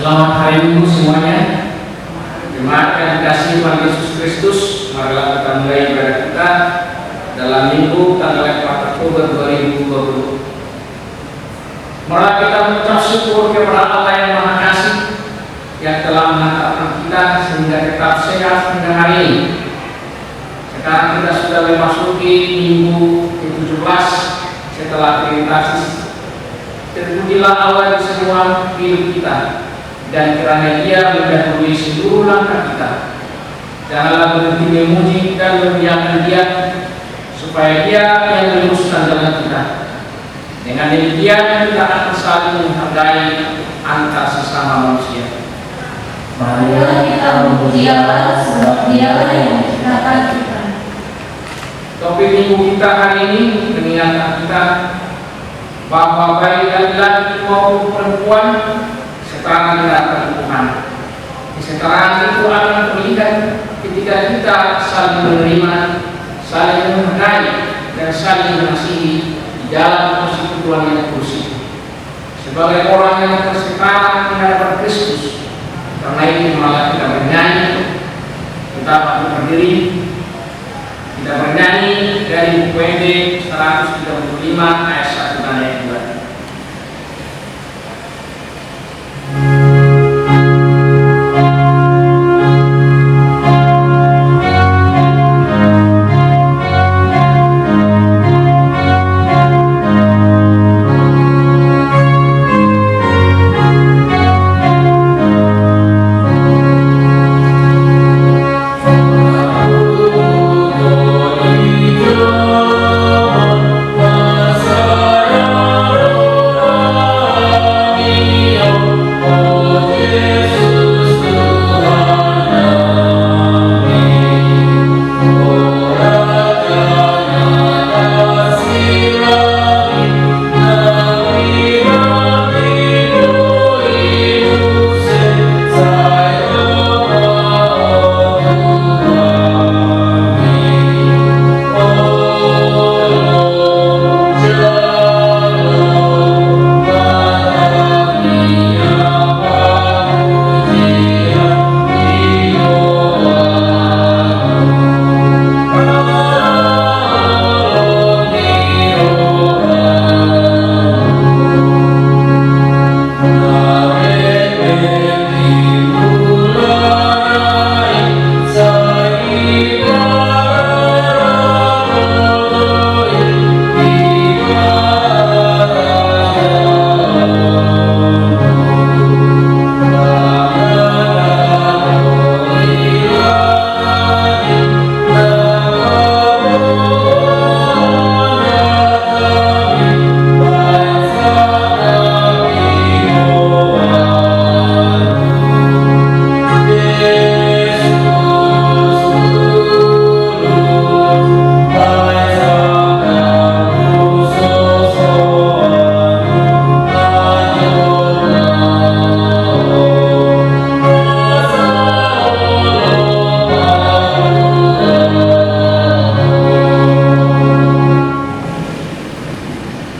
Selamat hari Minggu semuanya. Jemaat yang dikasihi Tuhan Yesus Kristus, marilah kita mulai ibadah kita dalam Minggu tanggal 4 Oktober 2020. Marilah kita mengucap syukur kepada Allah yang Maha Kasih yang telah mengantarkan kita sehingga tetap sehat hingga hari ini. Sekarang kita sudah memasuki Minggu ke-17 setelah Trinitatis. Terpujilah Allah di semua hidup kita, dan karena Dia mendahului seluruh langkah kita. Janganlah berhenti memuji dan memuliakan Dia, supaya Dia yang meluruskan jalan kita. Dengan demikian kita akan saling menghargai antar sesama manusia. Marilah kita memuji Allah, sebab Dialah yang menciptakan kita. Topik minggu kita hari ini mengingatkan kita bahwa baik laki-laki maupun perempuan setara mendapat hukuman. Kesetaraan itu akan terlihat ketika kita saling menerima, saling menghargai, dan saling mengasihi di dalam persekutuan yang kudus. Sebagai orang yang bersetara di hadapan Kristus, karena itu malah kita bernyanyi, kita patut berdiri, kita bernyanyi dari buku PMB 135 ayat 1 dan ayat 2.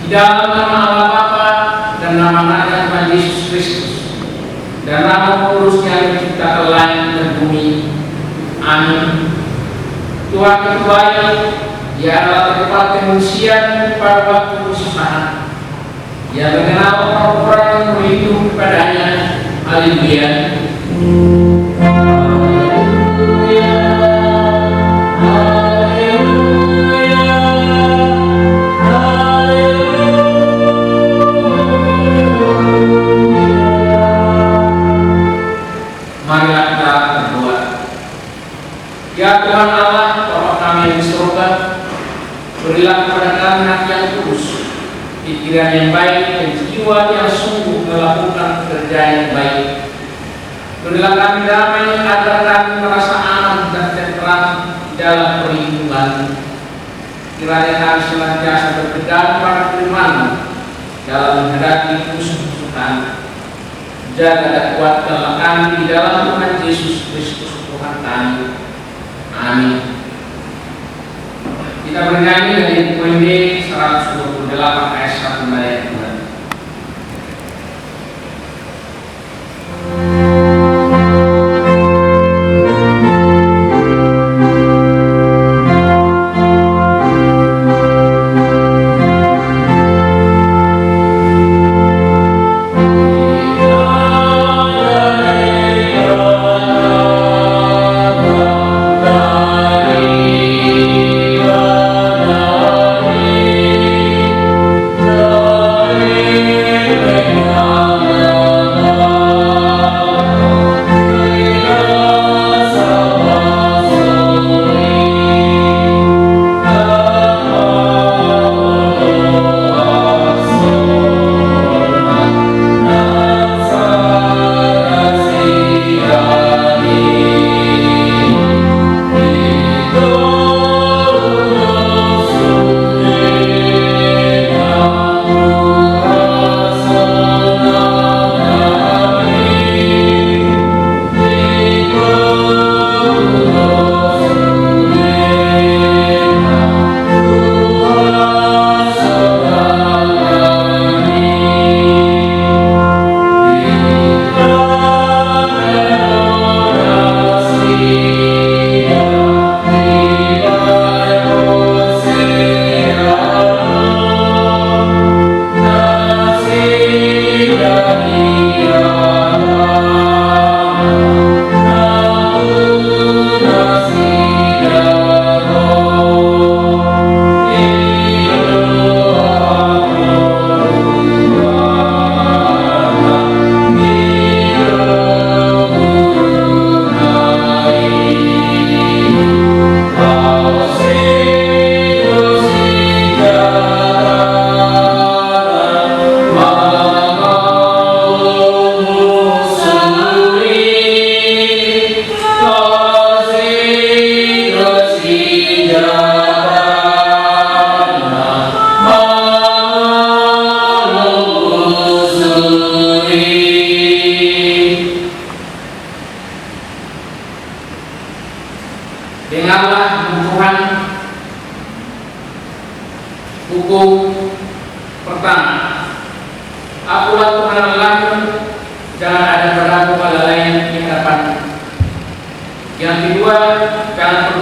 Dalam nama Allah Bapa dan nama Anak Tuhan Yesus Kristus dan nama Kudusnya yang menciptakan langit dan bumi. Amin. Tuhan itu baik, Dia adalah tempat pengungsian pada waktu kesusahan. Dia mengenal orang-orang yang berhidup kepadanya. Haleluya. Marilah kita berdoa. Ya Tuhan Allah, Bapa kami yang di surga, berilah kepada kami hati yang kudus, pikiran yang baik, dan jiwa yang sungguh melakukan pekerjaan yang baik. Berilah kami damai agar kami merasa aman dan tenteram dalam perlindungan. Kiranya kami senantiasa berpegang pada firman-Mu dalam menghadapi musuh-musuh kami. Jaga dan kuatkanlah kami di dalam Tuhan Yesus Kristus Tuhan kami. Amin. Kita bernyanyi dari PMB 128 ayat 1 dan ayat 2.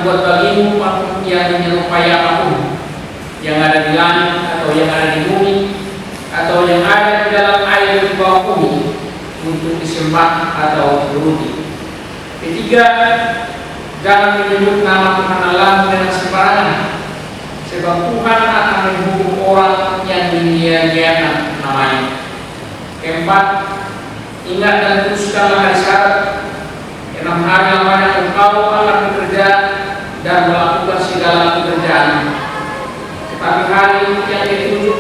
berbuat bagimu yang menyerupai apapun yang ada di langit atau yang ada di bumi atau yang ada di dalam air di bawah bumi untuk disembah atau dituruti. Ketiga, jangan menyebut nama Tuhan Allah dengan sembarangan, sebab Tuhan akan menghukum orang yang menyia-nyiakan namanya. Keempat, ingat dan teruskanlah hari Sabat. 6 hari lamanya engkau akan bekerja dan melakukan segala pekerjaan. Tetapi hari yang ketujuh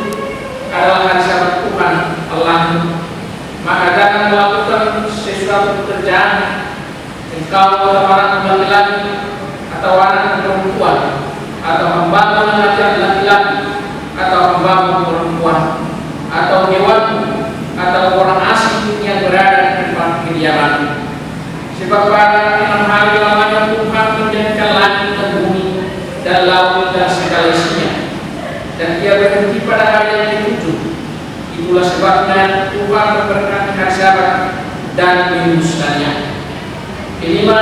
adalah hari Sabat Tuhan Allahmu. Maka jangan melakukan sesuatu pekerjaan, engkau atau orang laki-laki atau anak perempuan atau membangun anak laki-laki atau membangun perempuan atau hewanmu atau orang asing yang berada di tempat kediamanmu. Sebab pada 6 hari lamanya Tuhan menjadikan langit dan bumi dan laut dan segala isinya, dan Dia berhenti pada hari yang ketujuh. Itulah sebabnya Tuhan memberkati hari Sabat dan menguduskannya. Kelima,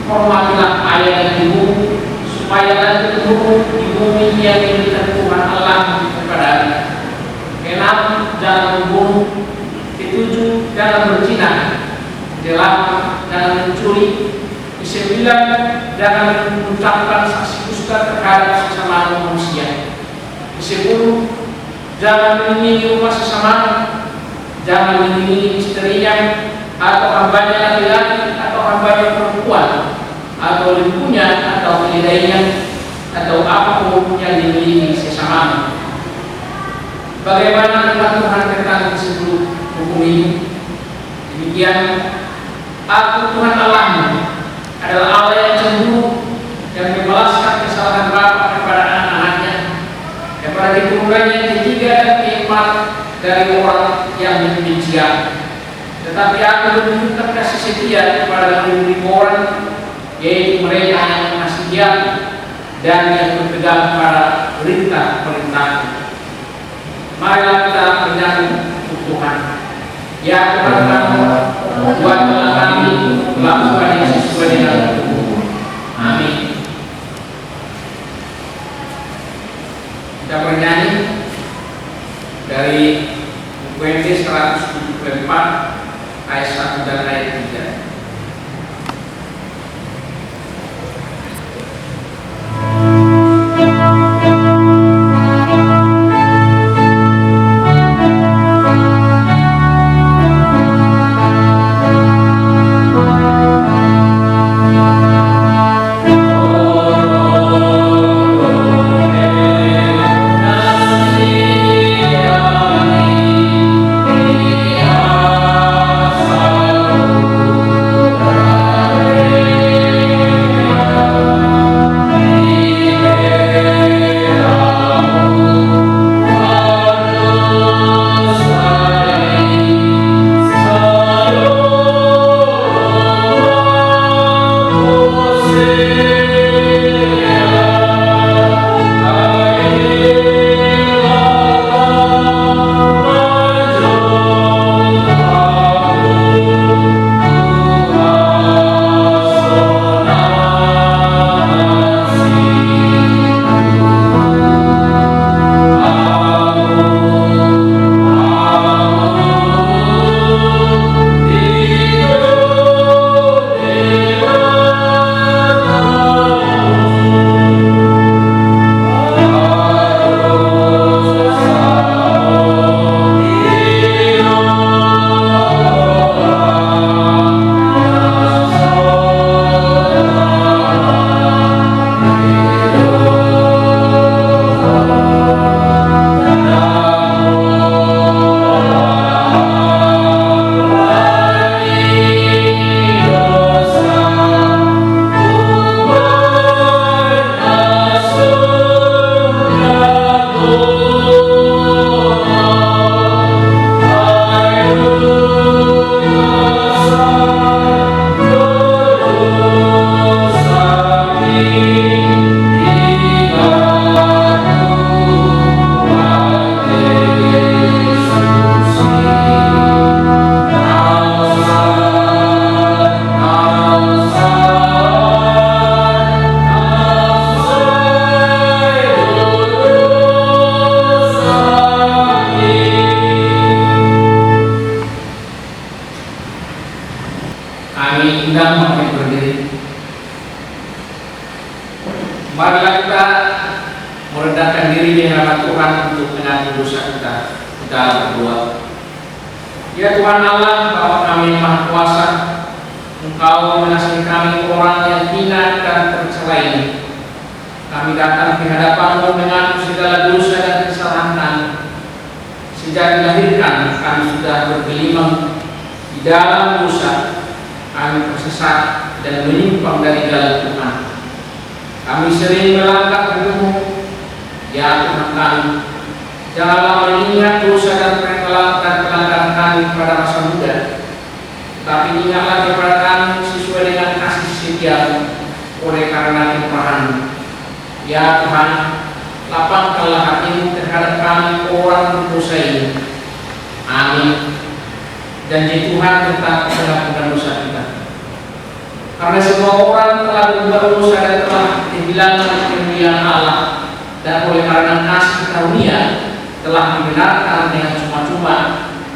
hormatilah ayah dan ibumu, supaya nanti tumbuh di bumi yang diberikan Tuhan Allah kepadamu. 6, jangan membunuh. 7, jangan berzina. 8, jangan mencuri. 9, jangan mengucapkan saksi dusta terhadap sesama manusia. 10, jangan mengingingi rumah sesama, jangan mengingingi istrinya atau hambanya laki-laki atau hambanya perempuan atau ibunya atau keledainya atau apapun yang dimiliki sesama. Bagaimana firman Tuhan tentang 10 hukum ini? Demikian, Aku Tuhan Allahmu adalah Allah yang cemburu, yang membalaskan kesalahan bapa kepada anak-anaknya, kepada keturunannya yang ketiga dan keempat dari orang yang membenci Aku. Tetapi Aku menunjukkan kasih setia kepada 1000 orang, yaitu mereka yang mengasihi Aku dan yang berpegang pada perintah-perintah-Ku. Marilah kita menyanyi untuk Tuhan. Ya Tuhan kami, buatlah kami melakukan yang sesuai dengan hukum-Mu. Amin. Kita bernyanyi dari UMD 174 ayat 1 dan ayat 3. Oh pinggang makin berdiri. Marilah kita merendahkan diri di hadapan Tuhan untuk mengampuni dosa kita. Kita berdoa. Ya Tuhan Allah, Bapa kami yang Maha Kuasa, Engkau mengasihi kami orang yang hina dan tercela ini. Kami datang di hadapan-Mu dengan segala dosa dan kesalahan kami. Sejak dilahirkan kami sudah bergelimang di dalam dosa. Kami tersesat dan menyimpang dari jalan Tuhan. Kami sering melangkah bertemu. Ya Tuhan kami, janganlah mengingat dosa dan pelanggaran kami pada masa muda, tapi ingatlah kepada kami sesuai dengan kasih setia-Mu oleh karena kemurahan-Mu. Ya Tuhan, lapangkanlah hati-Mu terhadap kami orang berdosa ini. Amin. Janji Tuhan tetap mengampuni dosa kita. Karena semua orang telah berbuat dosa dan telah dihilangkan kemuliaan Allah, dan oleh karena kasih karunia telah dibenarkan dengan cuma-cuma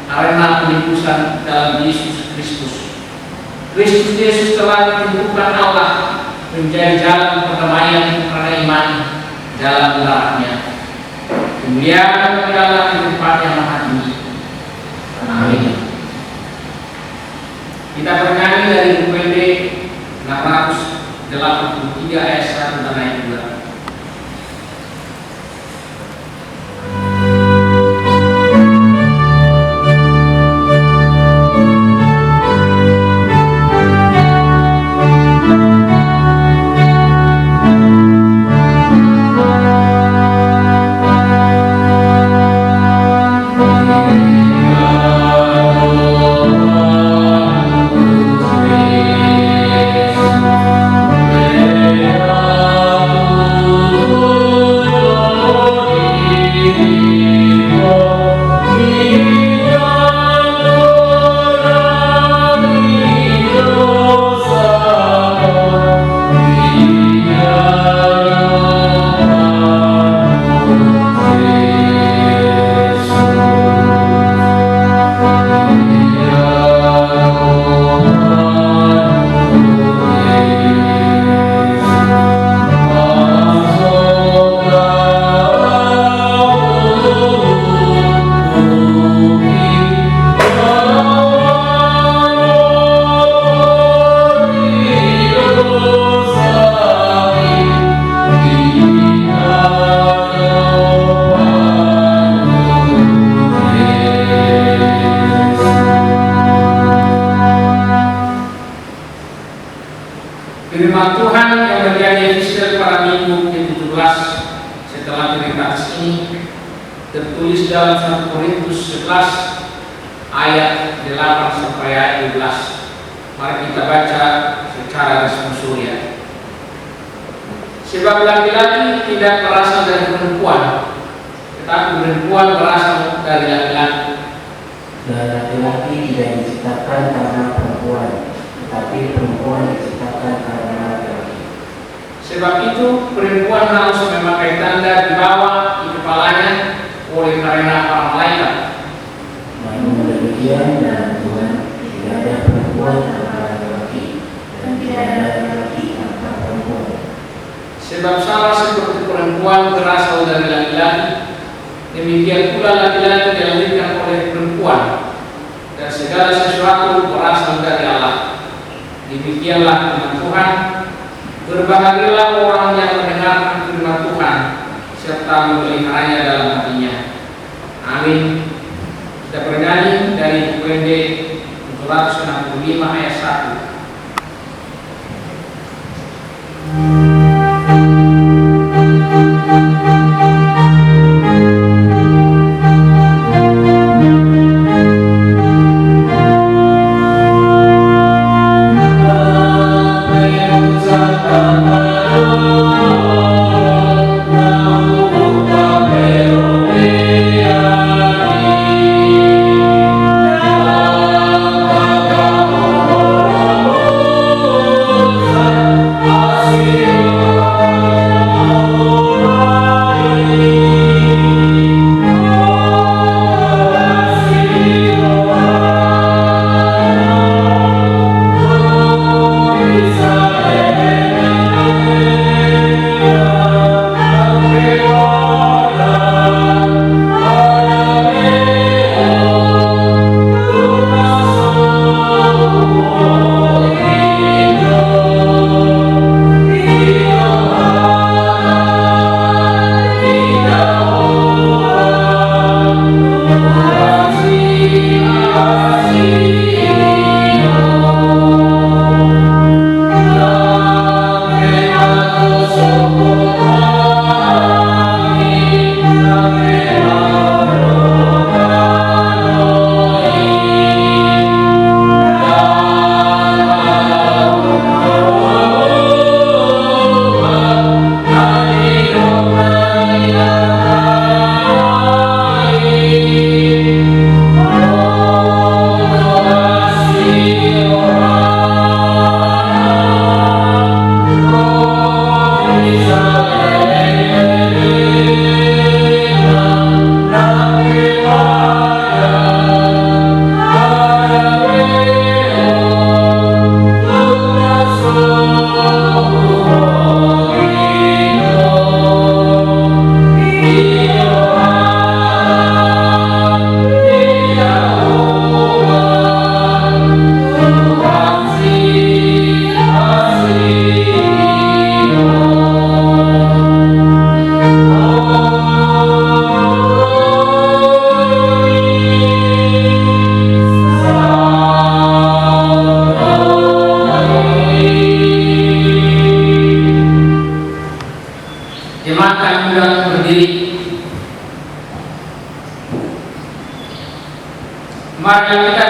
karena penebusan dalam Yesus Kristus. Kristus Yesus telah ditentukan Allah menjadi jalan perdamaian karena iman dalam darahnya. Kemuliaan kepada Allah di tempat yang maha tinggi. Amin. Kita bernyanyi dari UPD 683 ayat 1 dan ayat 2. Firman Tuhan yang menjadi episode pada minggu ke-17 setelah cerita ini tertulis dalam 1 Korintus 11 ayat 8 sampai ayat 12. Mari kita baca secara responsorial. Sebab laki-laki tidak berasal dari perempuan, tetapi perempuan berasal dari laki-laki. Dan laki-laki tidak diciptakan karena perempuan, tetapi perempuan diciptakan karena laki-laki. Sebab itu perempuan harus memakai tanda di bawah di kepalanya oleh karena para malaikat. Namun demikian dalam Tuhan tidak ada perempuan tanpa laki-laki, dan tidak ada laki-laki tanpa perempuan. Sebab sama seperti perempuan berasal dari laki-laki, demikian pula laki-laki dilahirkan oleh perempuan, dan segala sesuatu berasal dari Allah. Demikianlah firman Tuhan. Berbahagialah orang yang mendengarkan firman Tuhan serta memeliharanya dalam hatinya. Amin. Kita bernyanyi dari UPD 465 ayat 1. Amin.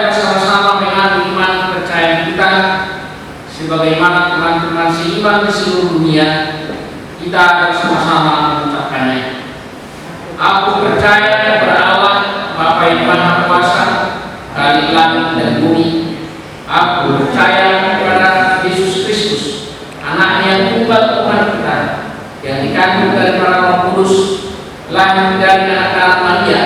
bersama-sama mengadu iman kepercayaan kita sebagaimana teman-teman seiman di seluruh dunia, kita bersama-sama mengucapkannya. Aku percaya kepada Allah, Bapa yang Maha Kuasa, Khalik langit dan bumi. Aku percaya kepada Yesus Kristus, Anaknya yang tunggal Tuhan kita, yang dikandung dari Roh Kudus, lahir dari anak Maria,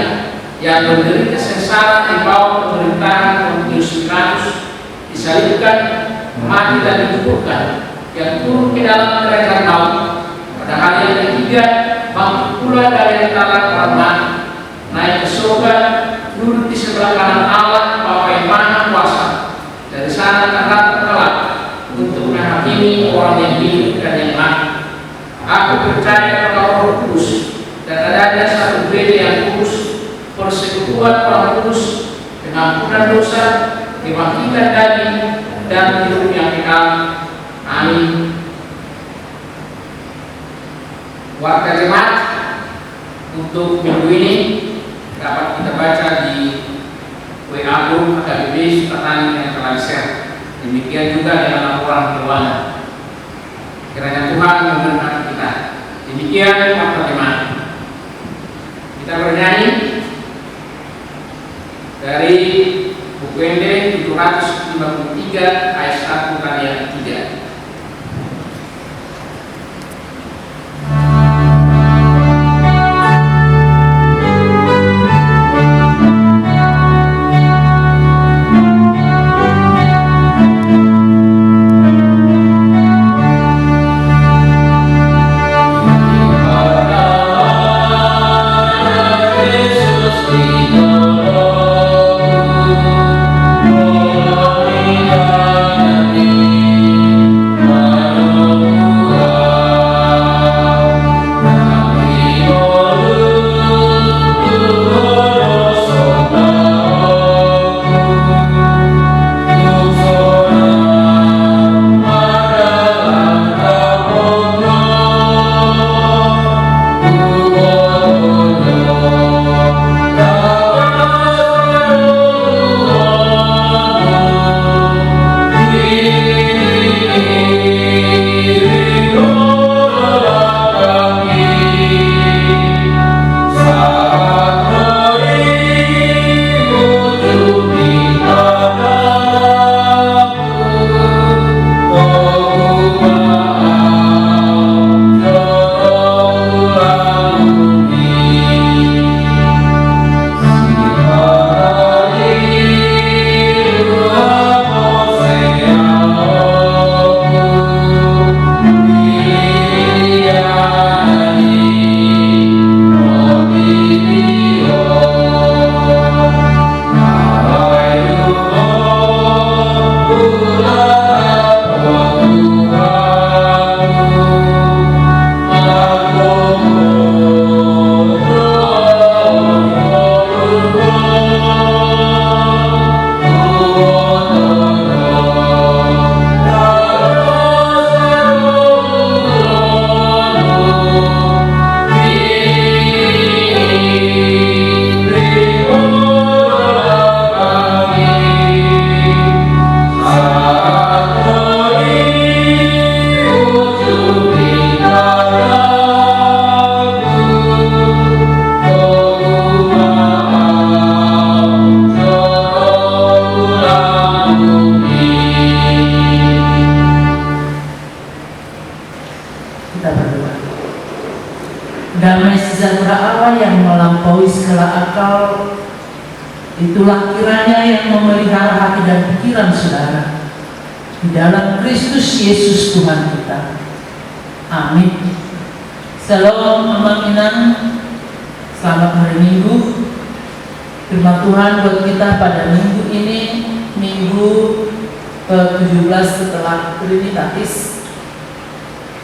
yang menderita sengsara di bawah pemerintahan Pontius Pilatus, disalibkan, mati dan dikuburkan, yang turun ke dalam kerajaan maut, pada hari yang ketiga bangkit pula dari antara orang mati, naik ke surga, duduk di sebelah kanan Allah Bapa yang Maha Kuasa. Dari sana akan kelak untuk menghakimi orang yang hidup dan yang mati. Aku percaya kepada Roh Kudus dan adanya satu gereja yang kudus, persekutuan Roh Kudus, pengampunan dosa, kebangkitan daging, dan hidup yang kekal. Amin. Warga jemaat, untuk minggu ini dapat kita baca di WA Group HKBP Sukatani yang telah di-share. Demikian juga dengan laporan keuangan. Kiranya Tuhan memberkati kita. Demikian warga jemaat. Kita bernyanyi dari buku ND 753 ayat 1 karya 3. Damai sejahtera Allah yang melampaui segala akal, itulah kiranya yang memelihara hati dan pikiran saudara di dalam Kristus Yesus Tuhan kita. Amin. Shalom, Amang Inang. Selamat hari Minggu. Firman Tuhan buat kita pada minggu ini, minggu ke-17 setelah Trinitatis,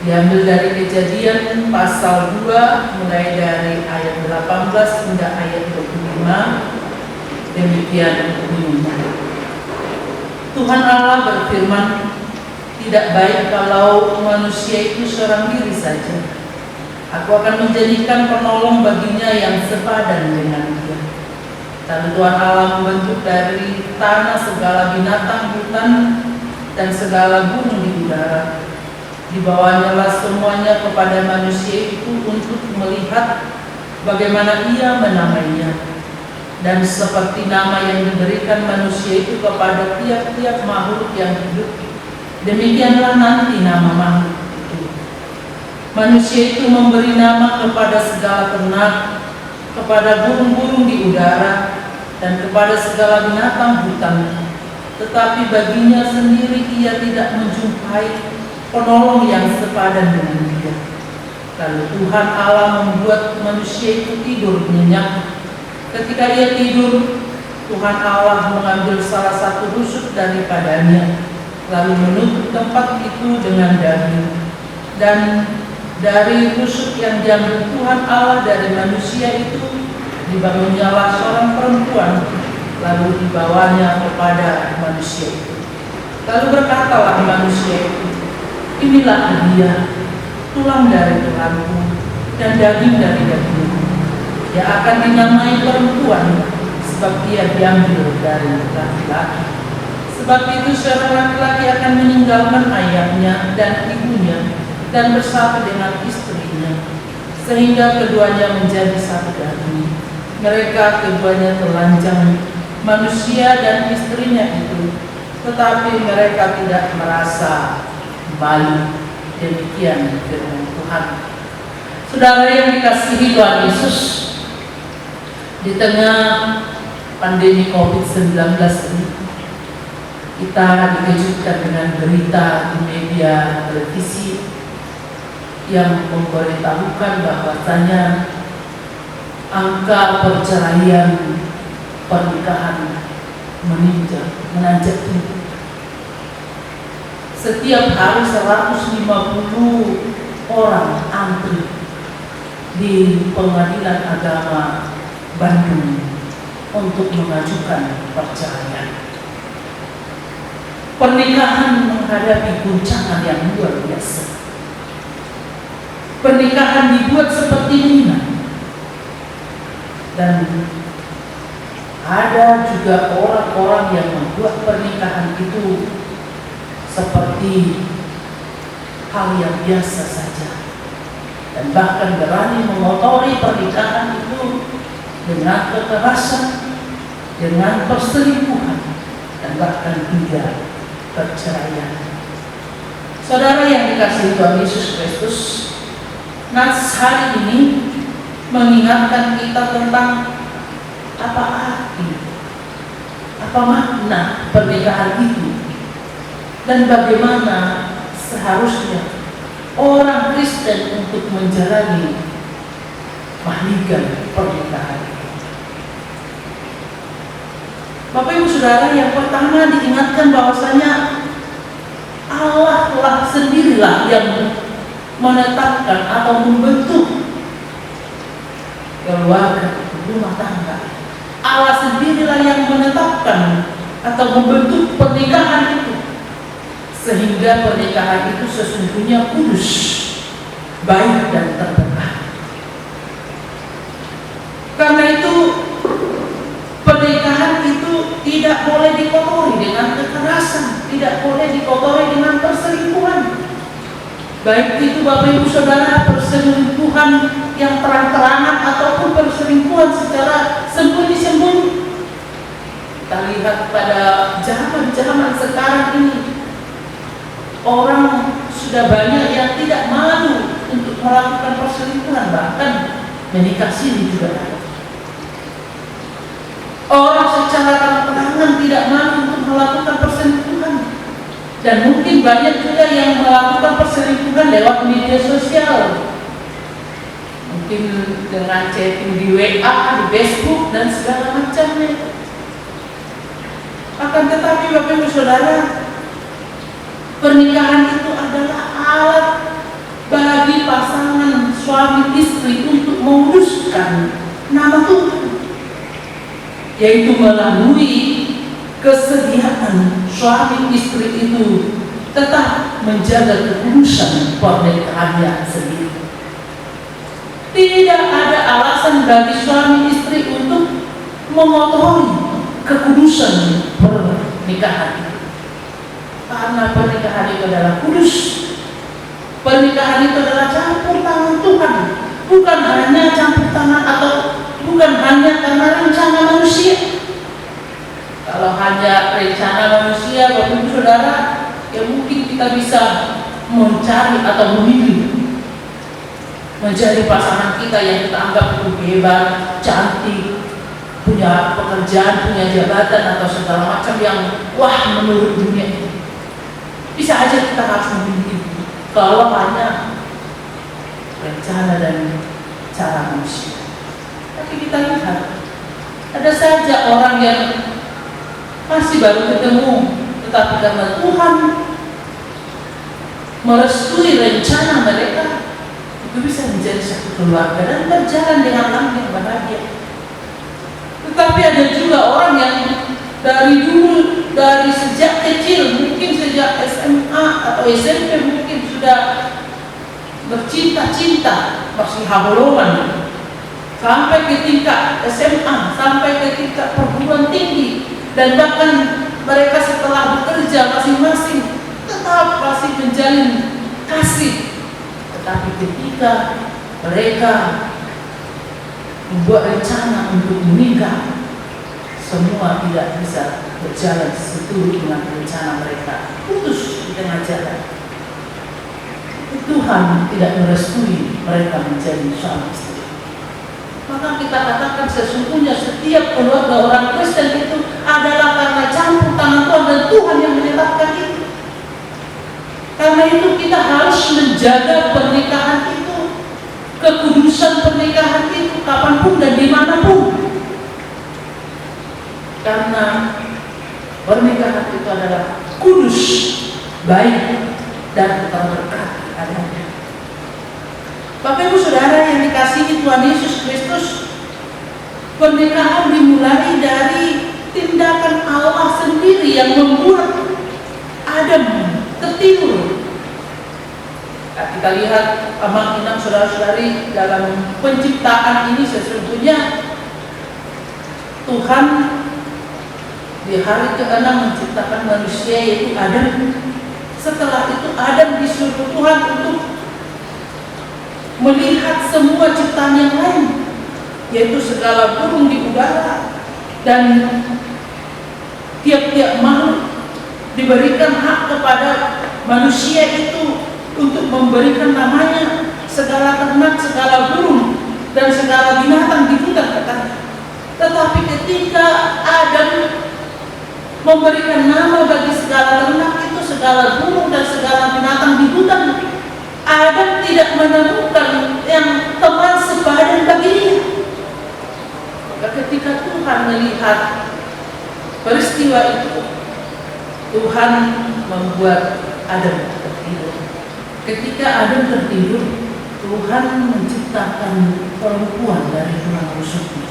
diambil dari Kejadian pasal 2 mulai dari ayat 18 hingga ayat 25. Demikian bunyinya. Tuhan Allah berfirman, tidak baik kalau manusia itu seorang diri saja. Aku akan menjadikan penolong baginya yang sepadan dengan dia. Lalu Tuhan Allah membentuk dari tanah segala binatang hutan dan segala gunung di udara. Dibawanya lah semuanya kepada manusia itu untuk melihat bagaimana ia menamainya. Dan seperti nama yang diberikan manusia itu kepada tiap-tiap makhluk yang hidup, demikianlah nanti nama makhluk itu. Manusia itu memberi nama kepada segala ternak, kepada burung-burung di udara, dan kepada segala binatang hutan. Tetapi baginya sendiri ia tidak menjumpai penolong yang sepadan dengan dia. Lalu Tuhan Allah membuat manusia itu tidur nyenyak. Ketika ia tidur, Tuhan Allah mengambil salah satu rusuk daripadanya, lalu menutup tempat itu dengan daging. Dan dari rusuk yang diambil Tuhan Allah dari manusia itu, dibangunnyalah seorang perempuan, lalu dibawanya kepada manusia itu. Lalu berkatalah manusia itu, inilah dia, tulang dari tulangku dan daging dari dagingku. Dia akan dinamai perempuan, sebab dia diambil dari laki-laki. Sebab itu seorang laki-laki akan meninggalkan ayahnya dan ibunya dan bersatu dengan istrinya, sehingga keduanya menjadi satu daging. Mereka keduanya telanjang, manusia dan istrinya itu, tetapi mereka tidak merasa malu. Demikian firman Tuhan. Saudara yang dikasihi Tuhan Yesus, di tengah pandemi COVID-19 ini, kita dikejutkan dengan berita di media televisi yang memberitahukan bahwasanya angka perceraian pernikahan menanjak tinggi. Setiap hari 150 orang antri di Pengadilan Agama Bandung untuk mengajukan perceraian. Pernikahan menghadapi guncangan yang luar biasa. Pernikahan dibuat seperti ini, dan ada juga orang-orang yang membuat pernikahan itu seperti hal yang biasa saja, dan bahkan berani mengotori pernikahan itu dengan kekerasan, dengan perselingkuhan, dan bahkan juga perceraian. Saudara yang dikasihi Tuhan Yesus Kristus, nas hari ini mengingatkan kita tentang apa arti, apa makna pernikahan itu, dan bagaimana seharusnya orang Kristen untuk menjalani mahligai pernikahan itu. Bapak Ibu Saudara, yang pertama diingatkan bahwasanya Allah telah sendirilah yang menetapkan atau membentuk keluarga, rumah tangga. Allah sendirilah yang menetapkan atau membentuk pernikahan itu, sehingga pernikahan itu sesungguhnya kudus, baik dan terberkah. Karena itu pernikahan itu tidak boleh dikotori dengan kekerasan, tidak boleh dikotori dengan perselingkuhan. Baik itu Bapak Ibu Saudara, perselingkuhan yang terang-terangan ataupun perselingkuhan secara sembunyi-sembunyi. Kita lihat pada zaman sekarang ini, orang sudah banyak yang tidak malu untuk melakukan perselingkuhan, bahkan menikah siri juga ada. Orang secara terang-terangan tidak malu untuk melakukan perselingkuhan, dan mungkin banyak juga yang melakukan perselingkuhan lewat media sosial, mungkin dengan chatting di WA, di Facebook, dan segala macamnya. Akan tetapi Bapak Ibu Saudara, pernikahan itu adalah alat bagi pasangan suami istri untuk mewujudkan nama Tuhan, yaitu melalui kesediaan suami istri itu tetap menjaga kekudusan pernikahannya sendiri. Tidak ada alasan bagi suami istri untuk mengotori kekudusan pernikahan. Karena pernikahan itu adalah kudus. Pernikahan itu adalah campur tangan Tuhan, bukan hanya campur tangan atau bukan hanya karena rencana manusia. Kalau hanya rencana manusia, Bapak Ibu Saudara, ya mungkin kita bisa mencari atau memilih menjadi pasangan kita yang kita anggap itu hebat, cantik, punya pekerjaan, punya jabatan atau segala macam yang wah menurut dunia itu. Bisa aja kita harus memilih kalau hanya rencana dan cara manusia. Tapi kita lihat ada saja orang yang masih baru ketemu, tetapi karena Tuhan merestui rencana mereka, itu bisa menjadi satu keluarga dan berjalan dengan langgeng yang bahagia. Tetapi ada juga orang yang dari dulu, dari sejak kecil, mungkin sejak SMA atau SMP mungkin sudah bercinta-cinta, masih haboloman, sampai ke tingkat SMA, sampai ke tingkat perguruan tinggi, dan bahkan mereka setelah bekerja masing-masing tetap masih menjalin kasih. Tetapi ketika mereka membuat rencana untuk menikah, semua tidak bisa berjalan seturut dengan rencana mereka, putus di tengah jalan. Tuhan tidak merestui mereka menjadi suami istri. Maka kita katakan sesungguhnya setiap keluarga orang Kristen itu adalah karena campur tangan Tuhan dan Tuhan yang menyebabkan itu. Karena itu kita harus menjaga pernikahan itu, kekudusan pernikahan itu kapanpun dan dimanapun. Karena pernikahan itu adalah kudus, baik, dan terberkati adanya. Bapak Ibu Saudara yang dikasihi Tuhan Yesus Kristus, pernikahan dimulai dari tindakan Allah sendiri yang membuat Adam tertidur. Nah, kita lihat amang-inang saudara-saudari dalam penciptaan ini, sesungguhnya Tuhan di hari ke-6 menciptakan manusia yaitu Adam. Setelah itu Adam disuruh Tuhan untuk melihat semua ciptaan yang lain, yaitu segala burung di udara dan tiap-tiap makhluk. Diberikan hak kepada manusia itu untuk memberikan namanya, segala ternak, segala burung dan segala binatang di hutan katanya. Tetapi ketika Adam memberikan nama bagi segala ternak itu, segala burung dan segala binatang di hutan, Adam tidak menemukan yang teman sepadan bagi dia. Maka ketika Tuhan melihat peristiwa itu, Tuhan membuat Adam tertidur. Ketika Adam tertidur, Tuhan menciptakan perempuan dari tulang rusuknya.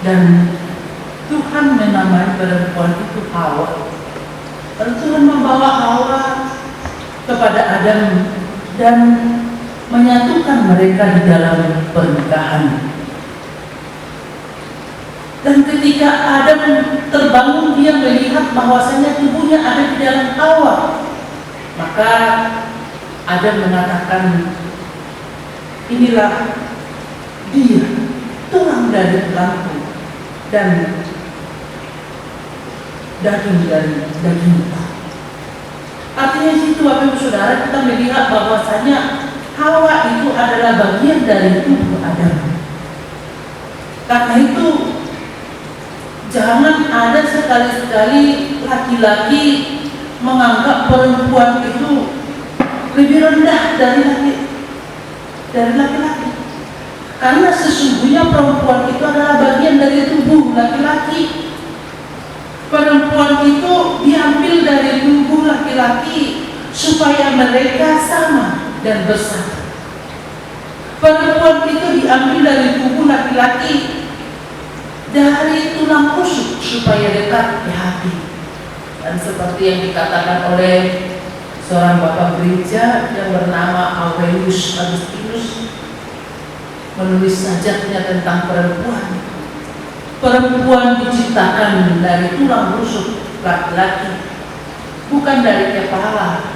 Dan Tuhan menamai perempuan itu Hawa. Lalu Tuhan membawa Hawa kepada Adam dan menyatukan mereka di dalam pernikahan. Dan ketika Adam terbangun, dia melihat bahwasanya tubuhnya ada di dalam Hawa. Maka Adam mengatakan, inilah dia, tulang dari tulangku dan daging dari dagingku. Artinya situ Bapak Ibu Saudara, kita melihat bahwasanya Hawa itu adalah bagian dari tubuh Adam. Karena itu jangan ada sekali-sekali laki-laki menganggap perempuan itu lebih rendah dari laki-laki. Karena sesungguhnya perempuan itu adalah bagian dari tubuh laki-laki. Perempuan itu diambil dari tubuh laki-laki supaya mereka sama dan bersatu. Perempuan itu diambil dari tubuh laki-laki dari tulang rusuk supaya dekat di hati. Dan seperti yang dikatakan oleh seorang bapak gereja yang bernama Aurelius Augustinus, menulis sajaknya tentang perempuan. perempuan diciptakan dari tulang rusuk laki-laki, bukan dari kepala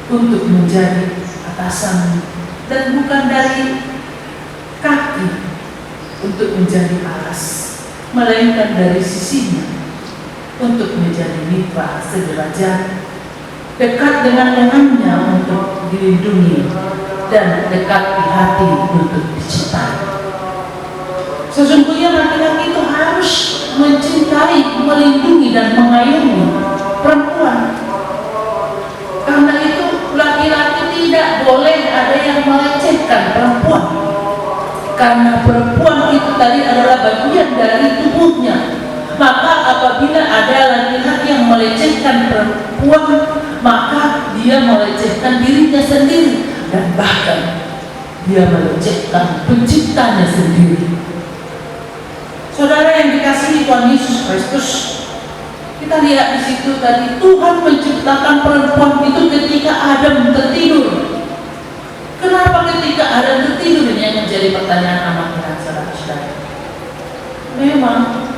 untuk menjadi atasan, dan bukan dari kaki untuk menjadi alas, melainkan dari sisinya untuk menjadi mitra sederajat, dekat dengan lengannya untuk dilindungi, dan dekat di hati untuk dicintai. Sesungguhnya laki-laki itu harus mencintai, melindungi, dan mengayomi perempuan. Karena itu laki-laki tidak boleh ada yang melecehkan perempuan. Karena perempuan itu tadi adalah bagian dari tubuhnya. Maka apabila ada laki-laki yang melecehkan perempuan, maka dia melecehkan dirinya sendiri, dan bahkan dia melecehkan penciptanya sendiri. Saudara yang dikasihi Tuhan Yesus Kristus, kita lihat di situ tadi Tuhan menciptakan perempuan itu ketika Adam tertidur. Kenapa ketika Adam tertidur? Ini yang menjadi pertanyaan amat berat, saudara-saudara. Memang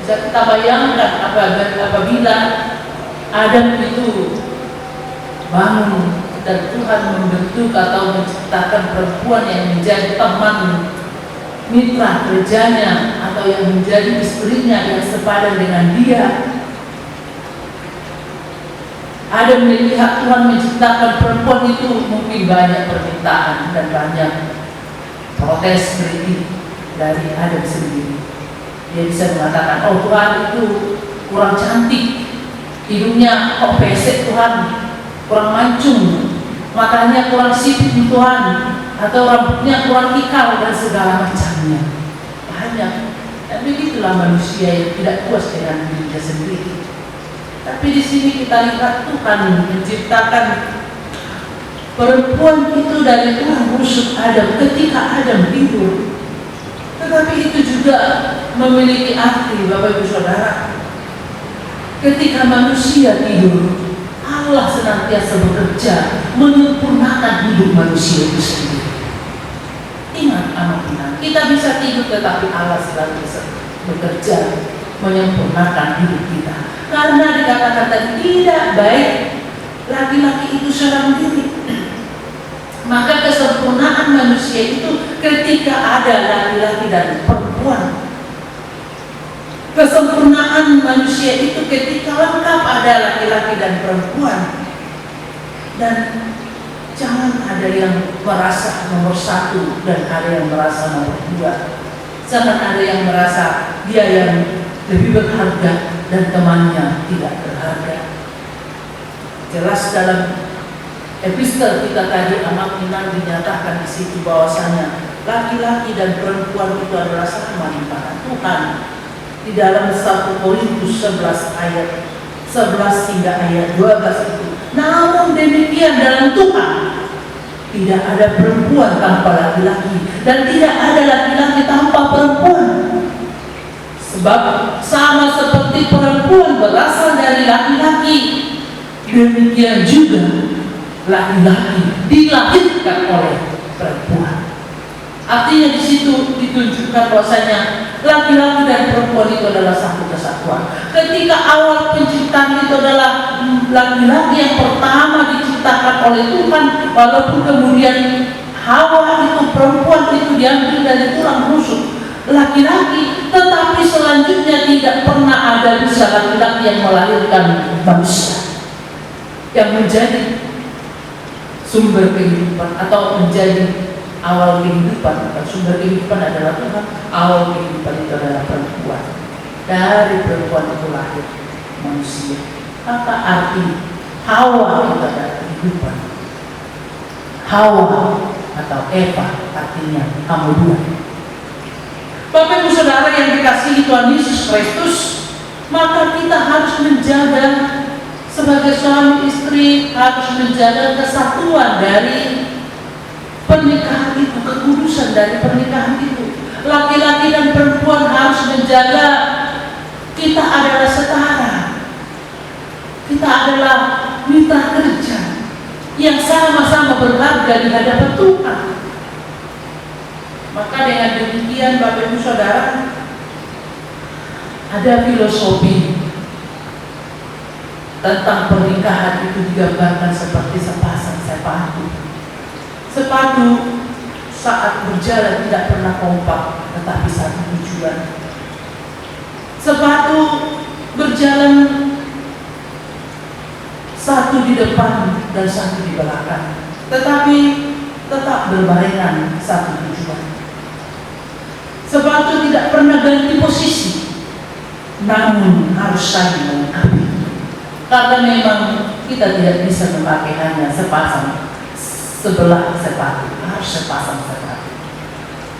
bisa kita bayangkan apabila Adam itu bangun dan Tuhan membentuk atau menciptakan perempuan yang menjadi teman mitra kerjanya atau yang menjadi istrinya yang sepadan dengan dia. Adam melihat Tuhan menciptakan perempuan itu, mungkin banyak permintaan dan banyak protes kritik dari Adam sendiri. Dia bisa mengatakan, oh Tuhan itu kurang cantik, hidungnya kok pesek Tuhan, kurang mancung, matanya kurang sipit Tuhan, atau rambutnya kurang ikal, dan segala macamnya. Banyak. Dan begitulah manusia yang tidak puas dengan dirinya sendiri. Tapi di sini kita lihat Tuhan menciptakan perempuan itu dari tulang rusuk Adam ketika Adam tidur. Tetapi itu juga memiliki arti, Bapak Ibu Saudara. Ketika manusia tidur, Allah senantiasa bekerja menyempurnakan hidup manusia itu sendiri. Ingat anak benar, kita bisa tidur tetapi Allah selalu bekerja menyempurnakan hidup kita. Karena dikatakan tadi tidak baik laki-laki itu seorang diri. Maka kesempurnaan manusia itu ketika ada laki-laki dan perempuan. Kesempurnaan manusia itu ketika lengkap ada laki-laki dan perempuan. Dan jangan ada yang merasa nomor satu dan ada yang merasa nomor dua. Jangan ada yang merasa dia yang lebih berharga dan temannya tidak berharga. Jelas dalam epistel kita tadi amat benar dinyatakan di situ bahwasanya laki-laki dan perempuan itu adalah sama di mata Tuhan. Di dalam 1 Korintus 11 ayat 11 hingga ayat 12 itu. Namun demikian dalam Tuhan tidak ada perempuan tanpa laki-laki dan tidak ada laki-laki tanpa perempuan. Sebab sama seperti perempuan berasal dari laki-laki, demikian juga laki-laki dilahirkan oleh perempuan. Artinya di situ ditunjukkan bahwasanya laki-laki dan perempuan itu adalah satu kesatuan. Ketika awal penciptaan itu adalah laki-laki yang pertama diciptakan oleh Tuhan, walaupun kemudian Hawa itu perempuan itu diambil dari tulang rusuk laki-laki, tetapi selanjutnya tidak pernah ada bisa laki-laki yang melahirkan manusia yang menjadi sumber kehidupan atau menjadi awal kehidupan. Sumber kehidupan adalah Tuhan, awal kehidupan itu adalah perempuan. Dari perempuan itu lahir manusia. Apa arti Hawa itu adalah kehidupan? Hawa atau Eva artinya kamu dua. Bapak Ibu Saudara yang dikasihi Tuhan Yesus Kristus, maka kita harus menjaga sebagai suami istri, harus menjaga kesatuan dari pernikahan itu, kekudusan dari pernikahan itu. Laki-laki dan perempuan harus menjaga kita adalah setara, kita adalah mitra kerja yang sama-sama berharga di hadapan Tuhan. Maka dengan demikian Bapak Ibu Saudara, Ada filosofi tentang pernikahan itu digambarkan seperti sepasang sepatu. Sepatu saat berjalan tidak pernah kompak, tetapi satu tujuan. Sepatu berjalan satu di depan dan satu di belakang, tetapi tetap berbarengan satu tujuan. Sepatu tidak pernah ganti posisi, namun harus saling melengkapi. Karena memang kita tidak bisa memakai hanya sepasang sebelah sepatu, harus sepasang sepatu.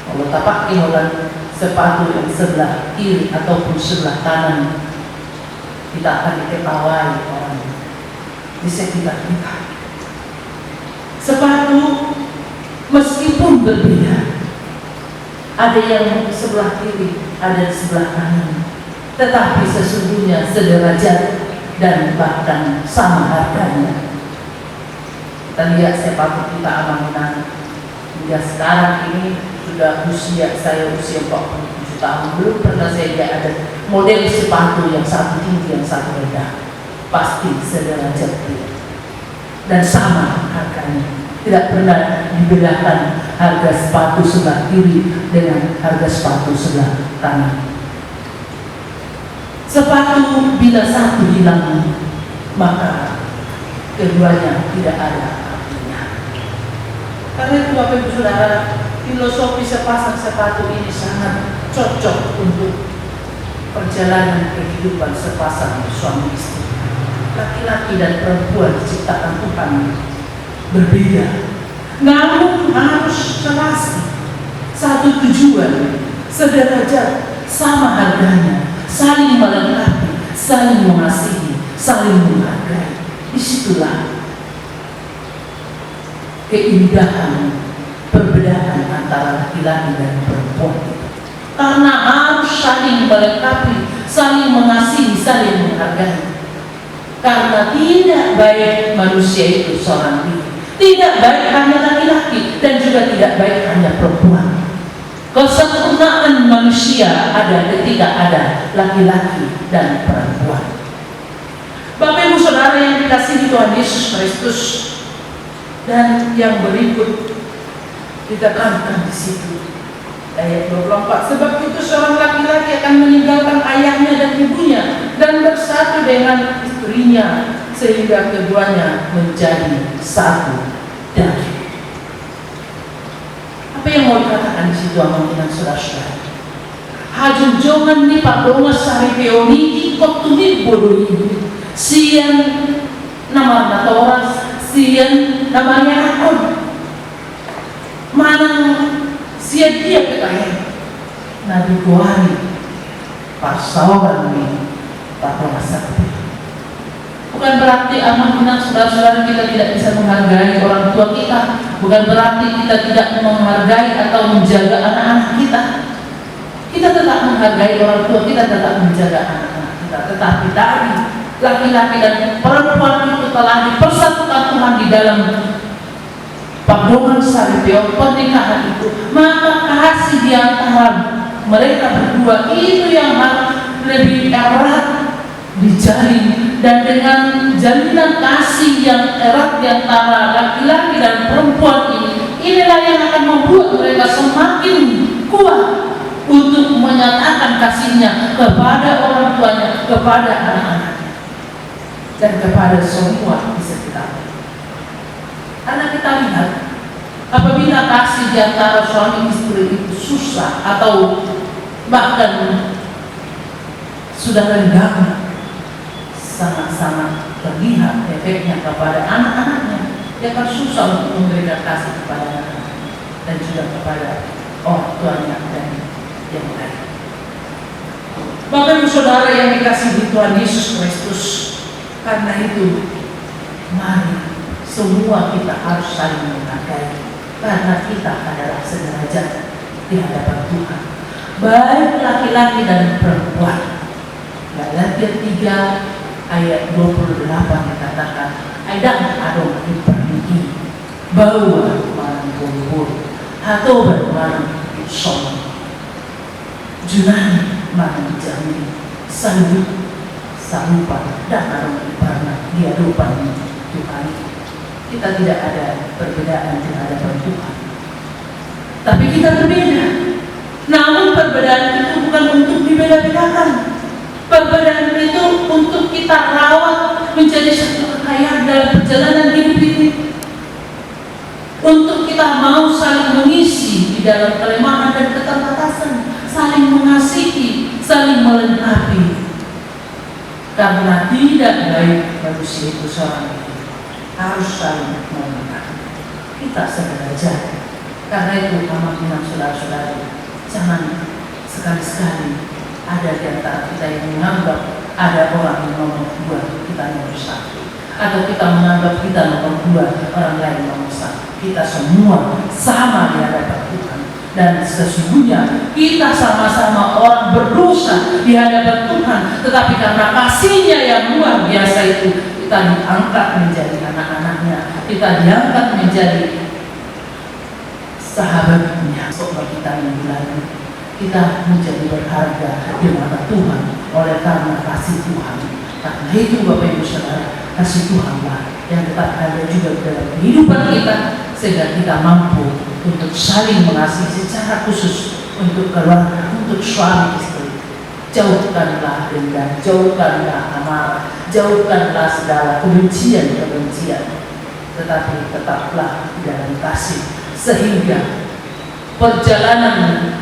Kalau tak pakai sepatu yang sebelah kiri ataupun sebelah kanan, kita akan diketahui orang di sekitar kita. Sepatu meskipun berbeda, ada yang sebelah kiri, ada di sebelah kanan, tetapi sesungguhnya sederajat dan bahkan sama harganya. Kita lihat sepatu kita aman-aman. Hingga sekarang ini sudah saya usia 47 tahun, belum pernah saya lihat ada model sepatu yang satu tinggi yang satu rendah. Pasti sederajat dia dan sama harganya. Tidak pernah dibedakan harga sepatu sebelah kiri dengan harga sepatu sebelah kanan. Sepatu bila satu hilang, maka keduanya tidak ada artinya. Karena itu Bapak Ibu Saudara, filosofi sepasang sepatu ini sangat cocok untuk perjalanan kehidupan sepasang suami istri. Laki-laki dan perempuan diciptakan Tuhan berbeda, namun harus serasi, satu tujuan, sederajat, sama harganya, saling melengkapi, saling mengasihi, saling menghargai. Disitulah keindahan perbedaan antara laki-laki dan perempuan. Karena harus saling melengkapi, saling mengasihi, saling menghargai. Karena tidak baik manusia itu seorang diri. Tidak baik hanya laki-laki dan juga tidak baik hanya perempuan. Kesempurnaan manusia ada ketika ada laki-laki dan perempuan. Bapak Ibu Saudara yang dikasihi Tuhan Yesus Kristus, dan yang berikut ditekankan di situ ayat 24. Sebab itu seorang laki-laki akan meninggalkan ayahnya dan ibunya dan bersatu dengan istrinya, sehingga keduanya menjadi satu daging. Apa yang mau dikatakan di situ aman-aman saudara-saudara? Hajunjongan ni padonga sari peoniki kotumi bodoh ini. Sian nama natoras, sian namanya akun. Manang sian dia kekayaan. Nabi Kuhari pasawan ni padonga sari. Bukan berarti aman-aman saudara-saudara kita tidak bisa menghargai orang tua kita. Bukan berarti kita tidak menghargai atau menjaga anak-anak kita. Kita tetap menghargai orang tua, kita tetap menjaga anak-anak kita. Tetapi tadi laki-laki dan perempuan itu telah dipersatukan Tuhan di dalam paduan saripeo pernikahan itu. Maka kasih di antara mereka berdua itu yang lebih erat dijalin, dan dengan jalinan kasih yang erat di antara laki-laki dan perempuan ini, inilah yang akan membuat mereka semakin kuat untuk menyatakan kasihnya kepada orang tuanya, kepada anak-anaknya, dan kepada semua di sekitarnya. Karena kita lihat, apabila kasih di antara suami istri itu susah atau bahkan sudah renggang, sangat-sangat terlihat efeknya kepada anak-anaknya. Dia akan susah untuk memberikan kasih kepada anak-anaknya dan juga kepada orang tuanya dan yang lain. Bapak Ibu Saudara yang dikasihi Tuhan Yesus Kristus, karena itu mari semua kita harus saling menghargai, karena kita adalah sederajat di hadapan Tuhan, baik laki-laki dan perempuan. Galatia 3 ayat 28 dikatakan, "Aidang adong dipermiki bahwa malam kumpul atau bermalam son junani malam jami salju, salupa, dan karena di hadapan Tuhan. Kita tidak ada perbedaan di hadapan Tuhan, tapi kita berbeda. Namun perbedaan itu bukan untuk dibeda-bedakan. Perbedaan itu untuk kita rawat menjadi satu kekayaan dalam perjalanan hidup ini. Untuk kita mau saling mengisi di dalam kelemahan dan keterbatasan, saling mengasihi, saling melengkapi. Karena tidak baik manusia itu seorang diri, harus saling melengkapi. Kita sederajat. Karena itu amat saudara-saudari, jangan sekali-sekali ada di antara kita yang menganggap ada orang yang nomor 2, kita nomor 1, atau kita menganggap kita nomor 2, orang lain nomor 1. Kita semua sama di hadapan Tuhan, dan sesungguhnya kita sama-sama orang berdosa di hadapan Tuhan. Tetapi karena kasih-Nya yang luar biasa itu, kita diangkat menjadi anak-anaknya, kita diangkat menjadi sahabatnya. Sebab kita mengulangnya, kita menjadi berharga di mata Tuhan oleh karena kasih Tuhan. Karena itu Bapak Ibu Saudara, kasih Tuhanlah yang tetap ada juga dalam kehidupan kita, sehingga kita mampu untuk saling mengasihi secara khusus untuk keluarga, untuk suami istri. Jauhkanlah dendam, jauhkanlah amarah, jauhkanlah segala kebencian, tetapi tetaplah di dalam kasih, sehingga perjalanan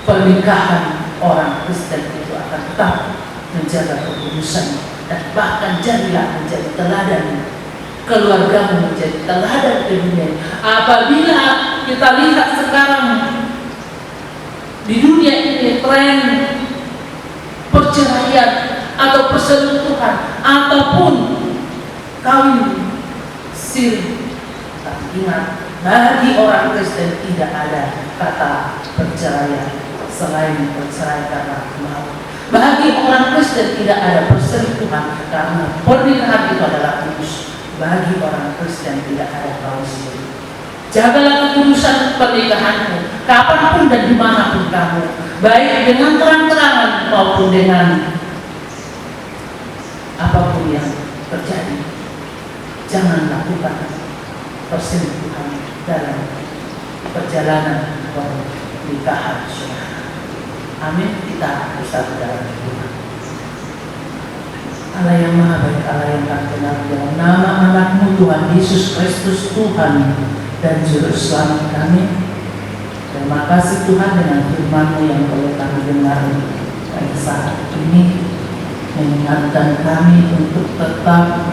pernikahan orang Kristen itu akan tetap menjaga kekudusan, dan bahkan jadilah menjadi teladan. Keluargamu menjadi teladan di dunia. Apabila kita lihat sekarang di dunia ini tren perceraian atau perselingkuhan ataupun kawin siri, tapi ingat, bagi orang Kristen tidak ada kata perceraian selain bercerai karena maut. Bagi orang Kristen tidak ada perselingkuhan, karena pernikahan itu adalah kudus. Bagi orang Kristen tidak ada kawin siri. Jagalah kekudusan pernikahanmu, kapanpun dan dimanapun kamu, baik dengan terang-terangan maupun dengan apapun yang terjadi. Jangan lakukan perselingkuhan dalam perjalanan pernikahan saudara. Amin. Kita bersatu dalam Tuhan. Allah yang Maha Baik, Allah yang tak kenal, dalam nama anak-Mu Tuhan Yesus Kristus, Tuhan dan Juru Selamat kami. Terima kasih Tuhan dengan firman-Mu yang boleh kami dengar pada saat ini, mengingatkan kami untuk tetap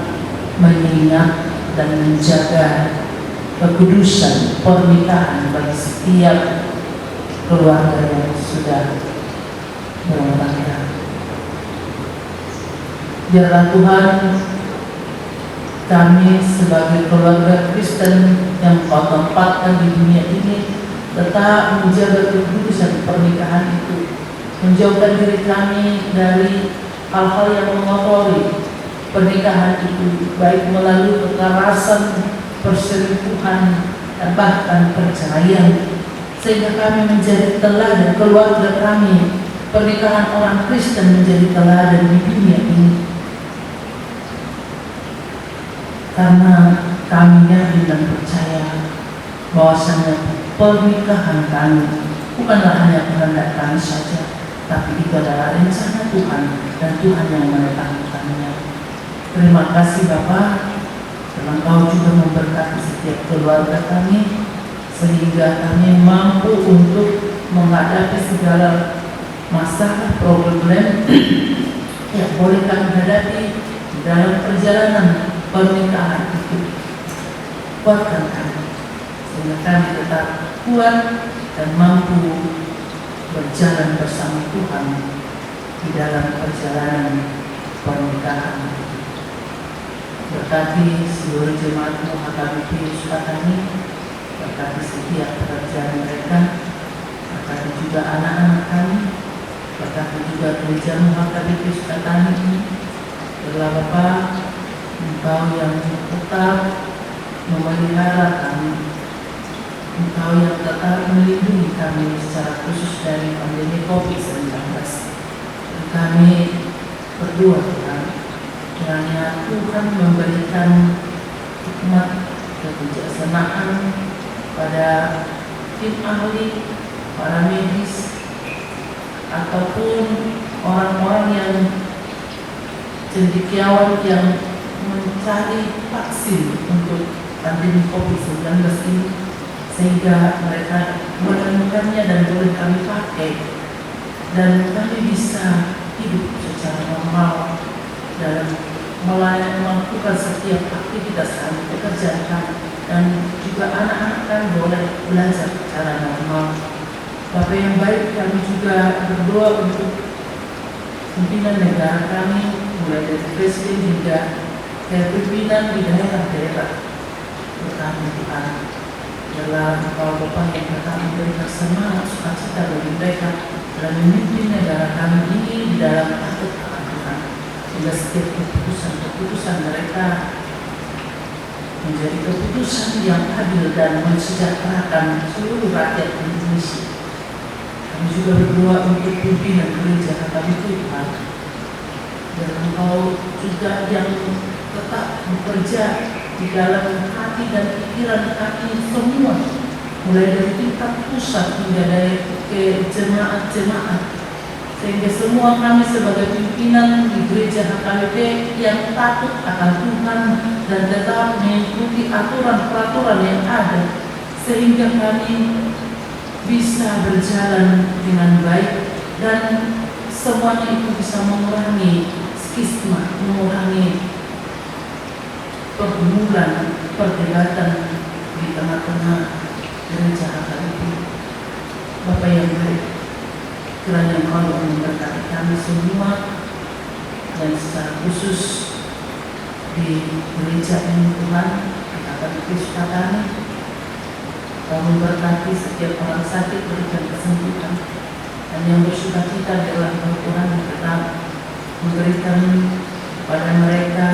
mengingat dan menjaga kekudusan pernikahan bagi setiap keluarga yang sudah berumah tangga. Biarlah Tuhan, kami sebagai keluarga Kristen yang Kau tempatkan di dunia ini tetap menjaga kekudusan pernikahan itu, menjauhkan diri kami dari hal-hal yang mengotori pernikahan itu, baik melalui kekerasan, perselingkuhan, dan bahkan perceraian, sehingga kami menjadi teladan, keluarga kami, pernikahan orang Kristen menjadi teladan di dunia ini. Karena kami yakin dan percaya bahwasanya pernikahan kami bukanlah hanya kehendak kami saja, tapi itu adalah rencana Tuhan, dan Tuhan yang menetapkannya. Terima kasih Bapa, dan Engkau juga memberkati setiap keluarga kami, sehingga kami mampu untuk menghadapi segala masalah, problem yang boleh kami hadapi dalam perjalanan pernikahan itu. Kuatkan kami, sehingga kami tetap kuat dan mampu berjalan bersama Tuhan di dalam perjalanan pernikahan. Berkati seluruh jemaat-Mu HKBP Sukatani, berkati setiap pekerjaan mereka, berkati juga anak-anak kami, berkati juga gereja-Mu HKBP Sukatani ini. Biarlah Bapa, Engkau yang tetap memelihara kami, Engkau yang tetap melindungi kami secara khusus dari pandemi COVID-19. Kami berdoa Tuhan, kiranya Tuhan memberikan hikmat kebijaksanaan pada tim ahli, para medis, ataupun orang-orang yang cendekiawan yang mencari vaksin untuk pandemi COVID-19 ini, sehingga mereka menemukannya dan boleh kami pakai, dan kami bisa hidup secara normal dan melakukan setiap aktivitas kami, pekerjaan kami, dan juga anak-anak kami boleh belajar secara normal. Bapak yang baik, kami juga berdoa untuk pimpinan negara kami, mulai dari presiden hingga ke pimpinan di daerah-daerah. Kami Tuhan, adalah Engkau Bapa yang tetap memberikan semangat sukacita bagi mereka dalam memimpin negara kami ini di dalam takut akan Tuhan, sehingga setiap keputusan mereka menjadi keputusan yang adil dan mensejahterakan seluruh rakyat Indonesia. Kami juga berdoa untuk pimpinan gereja KKBP Tuhan, dan Engkau juga yang tetap bekerja di dalam hati dan pikiran kami semua, mulai dari tingkat pusat hingga dari ke jemaat-jemaat, sehingga semua kami sebagai pimpinan di gereja HKBP yang takut akan Tuhan dan tetap mengikuti aturan-peraturan yang ada, sehingga kami bisa berjalan dengan baik dan semuanya itu bisa mengurangi skisma, mengurangi pergumulan, perdebatan di tengah-tengah gereja HKBP. Bapak yang baik, kiranya Engkau yang memberkati kami semua, dan secara khusus di gereja ini Tuhan, HKBP Sukatani, Kau memberkati setiap orang sakit, berikan kesembuhan, dan yang bersukacita adalah Engkau Tuhan yang tetap memberikan kepada mereka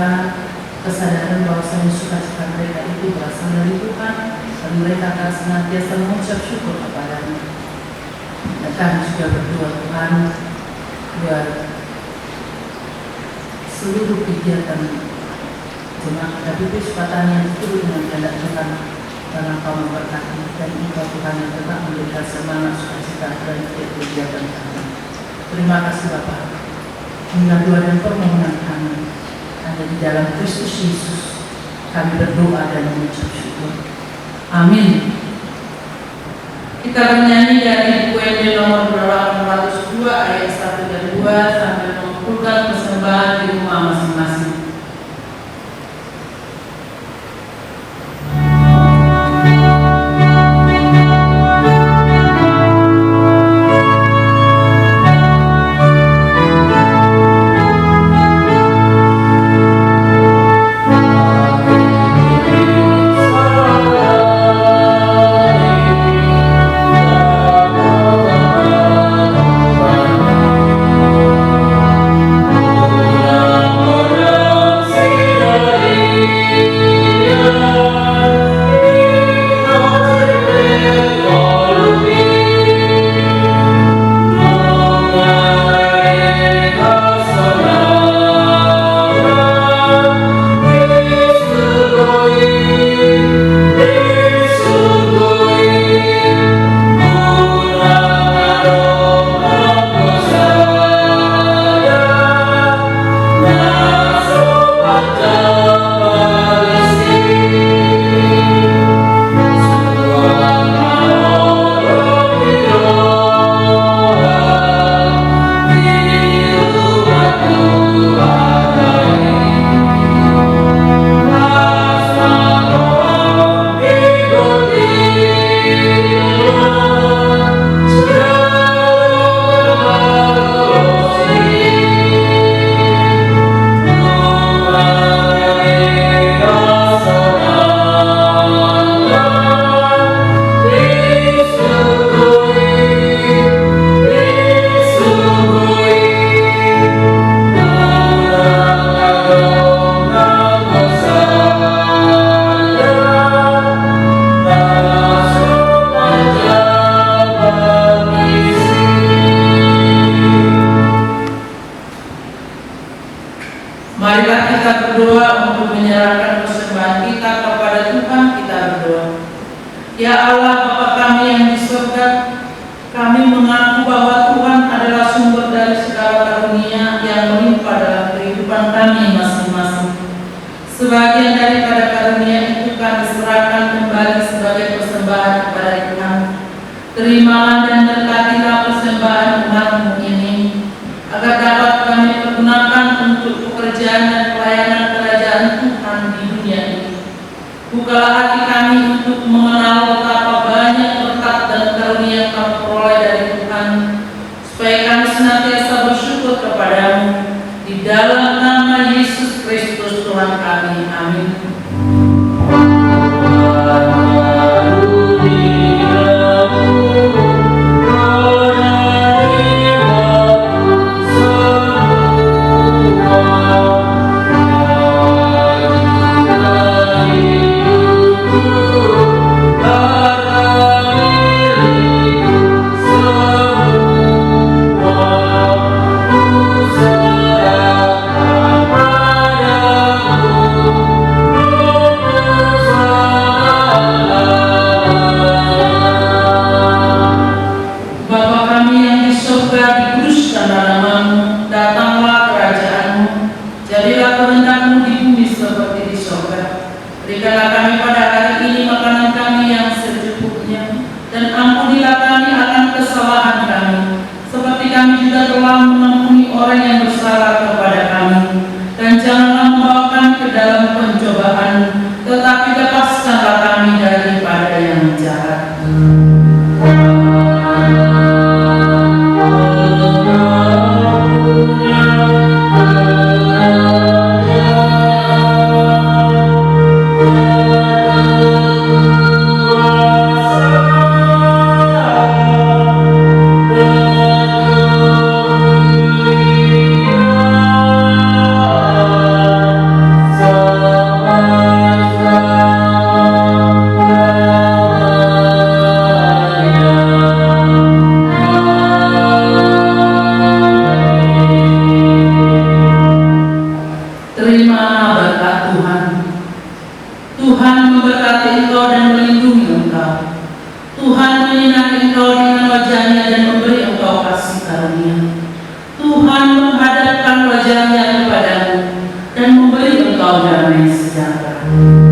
kesadaran bahwa sukacita mereka itu berasal dari Tuhan, dan mereka akan senantiasa mengucap syukur kepada-Nya. Dan kami juga berdoa Tuhan, biar seluruh kegiatan jemaat KKBP Sukatani yang turut dengan kehendak Tuhan, karena Engkau memberkati, dan Engkau Tuhan yang tetap memberikan semangat sukacita dan kegiatan kami. Terima kasih Bapa. Inilah doa dan permohonan kami ada di dalam Kristus Yesus. Kami berdoa dan mengucap syukur. Amin. Kita bernyanyi dari UND nomor 802 ayat 1 dan 2 sampai mengumpulkan persembahan di rumah masing-masing. Oh Marilah kita berdoa untuk menyerahkan persembahan kita kepada Tuhan. Kita berdoa. Ya Allah, Bapa kami yang di surga, kami mengaku bahwa Tuhan adalah sumber dari segala karunia yang melimpah dalam kehidupan kami masing-masing. Sebagian daripada karunia itu kami serahkan kembali sebagai persembahan kepada Tuhan. Terimalah dan berkatilah persembahan umat-Mu ini, agar dapat kami pergunakan untuk pekerjaan dan pelayanan kerajaan Tuhan di dunia ini. Bukalah hati kami untuk mengenal betapa banyak berkat dan karunia yang kami peroleh dari Tuhan, supaya kami senantiasa bersyukur kepada-Mu. Di dalam nama Yesus Kristus Tuhan kami. Amin. Berikanlah kami pada hari ini makanan kami yang secukupnya, dan ampunilah kami akan kesalahan kami, seperti kami juga telah mengampuni orang yang bersalah kepada kami. Dan janganlah membawa kami ke dalam pencobaan, tetapi lepaskanlah kami daripada yang jahat. Tuhan memberkati engkau dan melindungi engkau. Tuhan menyinari engkau dengan wajah-Nya dan memberi engkau kasih karunia. Tuhan menghadapkan wajah-Nya kepadamu dan memberi engkau damai sejahtera.